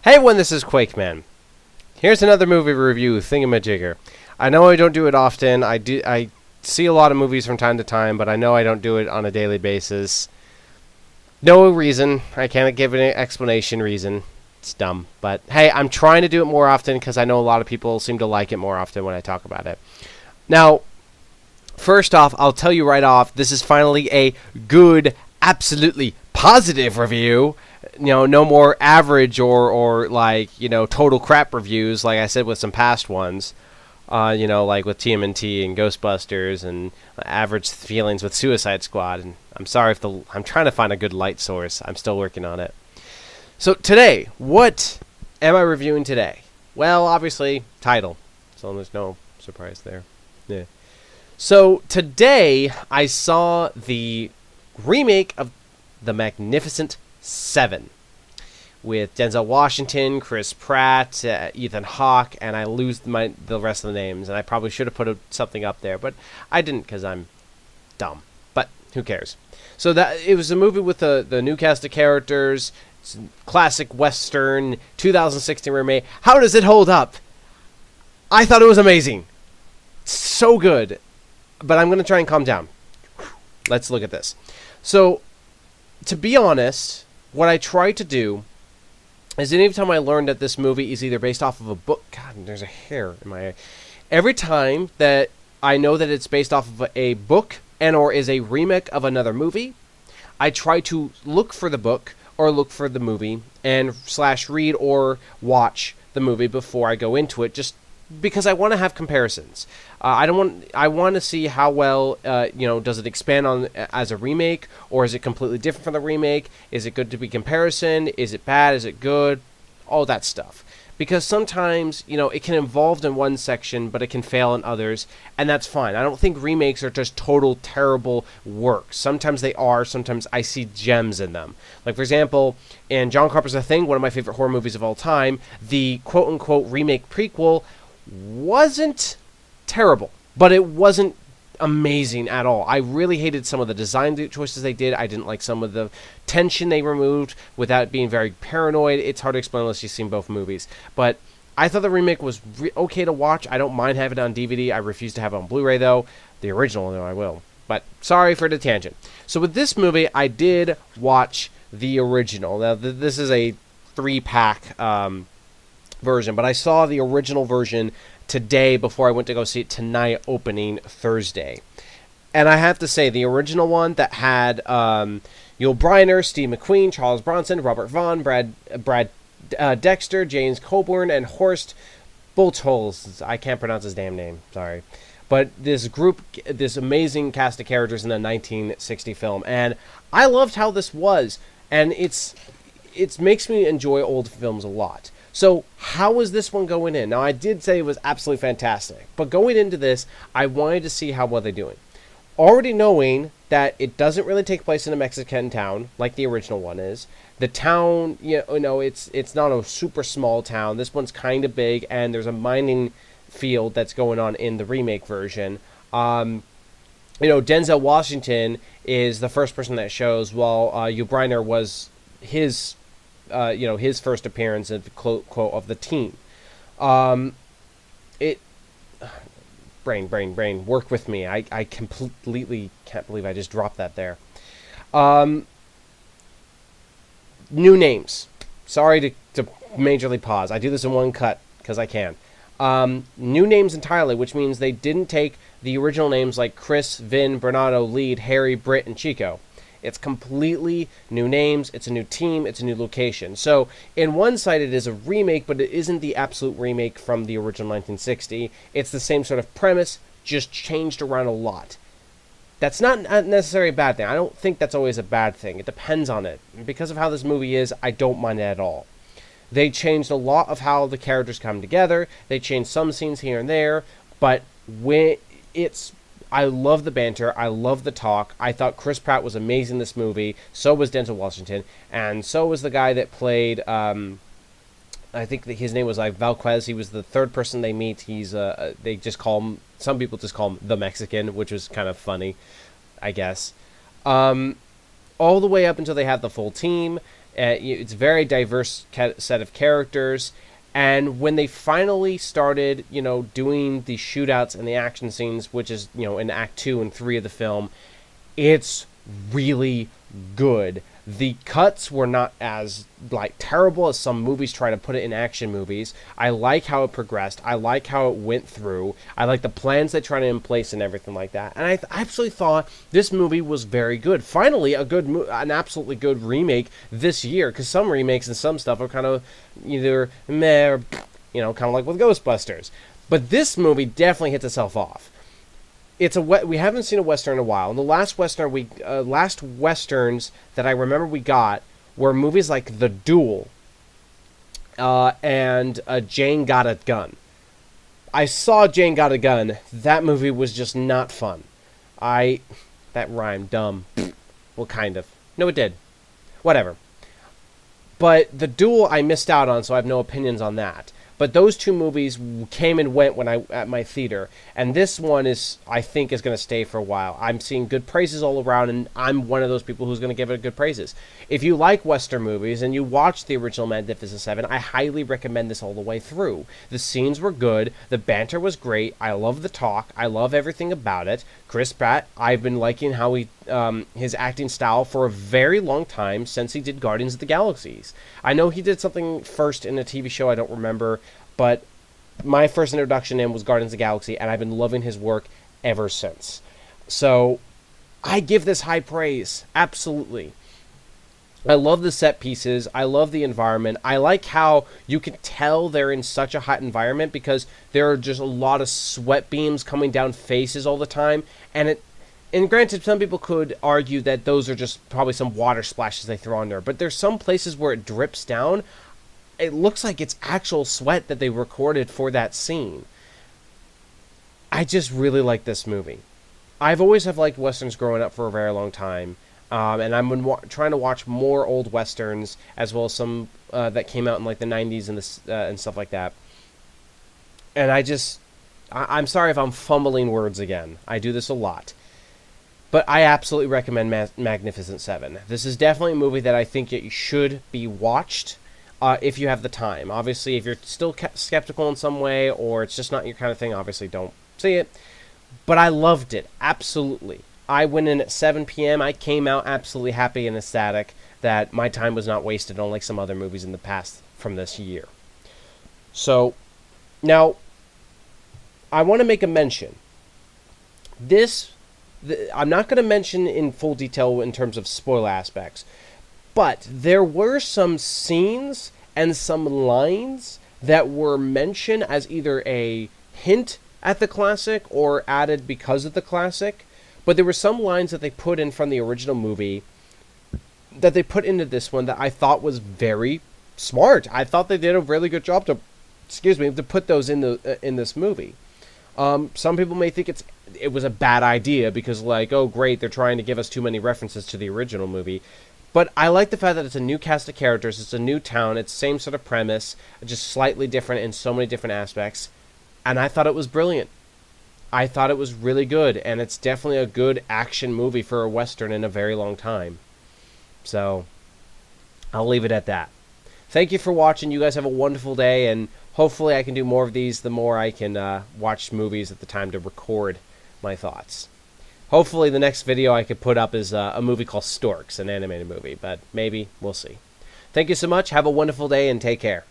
Hey everyone, this is Quakeman. Here's another movie review thingamajigger. I know I don't do it often. I see a lot of movies from time to time, but I know I don't do it on a daily basis. No reason. I can't give an explanation reason. It's dumb. But hey, I'm trying to do it more often because I know a lot of people seem to like it more often when I talk about it. Now, first off, I'll tell you right off, this is finally a good, absolutely positive review. No more average or like, total crap reviews like I said with some past ones. Like with TMNT and Ghostbusters and average feelings with Suicide Squad. And I'm sorry if I'm trying to find a good light source. I'm still working on it. So today, what am I reviewing today? Well, obviously, title. So there's no surprise there. Yeah. So today, I saw the remake of The Magnificent Seven with Denzel Washington, Chris Pratt, Ethan Hawke, and I lose the rest of the names, and I probably should have put something up there, but I didn't because I'm dumb. But who cares? So that it was a movie with the new cast of characters, classic Western, 2016 remake. How does it hold up? I thought it was amazing. So good. But I'm going to try and calm down. Let's look at this. So, to be honest, what I try to do is any time I learned that this movie is either based off of a book... God, there's a hair in my eye. Every time that I know that it's based off of a book and or is a remake of another movie, I try to look for the book or look for the movie and / read or watch the movie before I go into it, just because I want to have comparisons. I want to see how well, does it expand on as a remake, or is it completely different from the remake? Is it good to be comparison? Is it bad? Is it good? All that stuff. Because sometimes, it can evolve in one section, but it can fail in others, and that's fine. I don't think remakes are just total terrible works. Sometimes they are. Sometimes I see gems in them. Like, for example, in John Carpenter's The Thing, one of my favorite horror movies of all time, the quote-unquote remake prequel wasn't terrible, but it wasn't amazing at all. I really hated some of the design choices they did. I didn't like some of the tension they removed without being very paranoid. It's hard to explain unless you've seen both movies. But I thought the remake was okay to watch. I don't mind having it on DVD. I refuse to have it on Blu-ray, though. The original, though, I will. But sorry for the tangent. So with this movie, I did watch the original. Now, this is a 3-pack version, but I saw the original version today before I went to go see it tonight, opening Thursday. And I have to say, the original one that had Yul Brynner, Steve McQueen, Charles Bronson, Robert Vaughn, Brad Dexter, James Coburn, and Horst Buchholz. I can't pronounce his damn name, sorry. But this amazing cast of characters in the 1960 film, and I loved how this was, and it makes me enjoy old films a lot. So, how is this one going in? Now, I did say it was absolutely fantastic, but going into this, I wanted to see how well they're doing. Already knowing that it doesn't really take place in a Mexican town, like the original one is. The town, it's not a super small town. This one's kind of big, and there's a mining field that's going on in the remake version. Denzel Washington is the first person that shows, while Yul Brynner was his first appearance at the quote of the team. Brain, work with me. I completely can't believe I just dropped that there. New names. Sorry to majorly pause. I do this in one cut because I can. New names entirely, which means they didn't take the original names like Chris, Vin, Bernardo, Lead, Harry, Britt, and Chico. It's completely new names, it's a new team, it's a new location. So, in one side it is a remake, but it isn't the absolute remake from the original 1960. It's the same sort of premise, just changed around a lot. That's not necessarily a bad thing. I don't think that's always a bad thing. It depends on it. Because of how this movie is, I don't mind it at all. They changed a lot of how the characters come together. They changed some scenes here and there, but I love the banter. I love the talk. I thought Chris Pratt was amazing in this movie. So was Denzel Washington. And so was the guy that played, I think that his name was like Valquez. He was the third person they meet. He's, they just call him, some people just call him the Mexican, which was kind of funny, I guess. All the way up until they have the full team. It's a very diverse set of characters. And when they finally started, doing the shootouts and the action scenes, which is, in Act 2 and 3 of the film, it's really good. The cuts were not as terrible as some movies try to put it in action movies. I like how it progressed. I like how it went through. I like the plans they tried to in place and everything like that. And I absolutely thought this movie was very good. Finally, an absolutely good remake this year. Because some remakes and some stuff are kind of either meh or, kind of like with Ghostbusters. But this movie definitely hits itself off. We haven't seen a Western in a while. And the last Westerns that I remember we got were movies like The Duel and Jane Got a Gun. I saw Jane Got a Gun. That movie was just not fun. That rhymed, dumb. Well, kind of. No, it did. Whatever. But The Duel I missed out on, so I have no opinions on that. But those two movies came and went at my theater, and this one I think is going to stay for a while. I'm seeing good praises all around, and I'm one of those people who's going to give it good praises. If you like Western movies and you watched the original Magnificent Seven, I highly recommend this all the way through. The scenes were good, the banter was great, I love the talk, I love everything about it. Chris Pratt, I've been liking how his acting style for a very long time since he did Guardians of the Galaxies. I know he did something first in a TV show, I don't remember, but my first introduction to him was Guardians of the Galaxy, and I've been loving his work ever since. So, I give this high praise. Absolutely. I love the set pieces. I love the environment. I like how you can tell they're in such a hot environment because there are just a lot of sweat beams coming down faces all the time. And granted, some people could argue that those are just probably some water splashes they throw on there. But there's some places where it drips down. It looks like it's actual sweat that they recorded for that scene. I just really like this movie. I've always have liked Westerns growing up for a very long time. And I'm trying to watch more old Westerns, as well as some that came out in like the 90s and stuff like that. And I'm sorry if I'm fumbling words again. I do this a lot. But I absolutely recommend Magnificent Seven. This is definitely a movie that I think it should be watched. If you have the time. Obviously, if you're still skeptical in some way, or it's just not your kind of thing, obviously don't see it. But I loved it, absolutely. I went in at 7 p.m., I came out absolutely happy and ecstatic that my time was not wasted on like some other movies in the past from this year. So, now, I want to make a mention. I'm not going to mention in full detail in terms of spoiler aspects, but there were some scenes and some lines that were mentioned as either a hint at the classic or added because of the classic. But there were some lines that they put in from the original movie that they put into this one that I thought was very smart. I thought they did a really good job to put those in this movie. Some people may think it was a bad idea because, like, oh great, they're trying to give us too many references to the original movie. But I like the fact that it's a new cast of characters, it's a new town, it's the same sort of premise, just slightly different in so many different aspects. And I thought it was brilliant. I thought it was really good, and it's definitely a good action movie for a Western in a very long time. So, I'll leave it at that. Thank you for watching. You guys have a wonderful day, and hopefully I can do more of these the more I can watch movies at the time to record my thoughts. Hopefully the next video I could put up is a movie called Storks, an animated movie, but maybe, we'll see. Thank you so much, have a wonderful day, and take care.